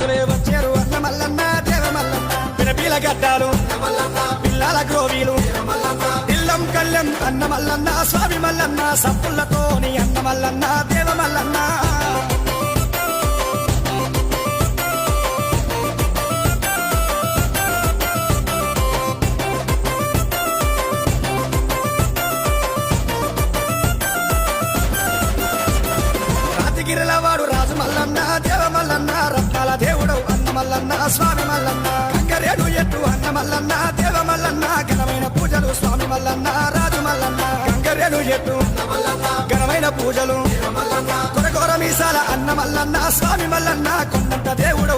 భక్తులే వచ్చారు అన్న మల్లన్న దేవ మల్లన్న పిలపిల గడ్డాలు పిల్లల గ్రోవీలు ఇల్లం కళ్ళెం అన్న మల్లన్న స్వామి మల్లన్న సప్పులతోని అన్న మల్లన్న దేవ మల్లన్న గిరిలవాడు రాజు మల్లన్న దేవ మల్లన్న రత్నాల దేవుడు అన్న మల్లన్న స్వామి మల్లన్న గంగరేడు ఎట్టు అన్న మల్లన్న దేవ మల్లన్న ఘనమైన పూజలు స్వామి మల్లన్న రాజు మల్లన్న గంగరేడు ఎట్టు ఘనమైన పూజలు కొరకొర మీసాల అన్న మల్లన్న స్వామి మల్లన్న కొండంత దేవుడు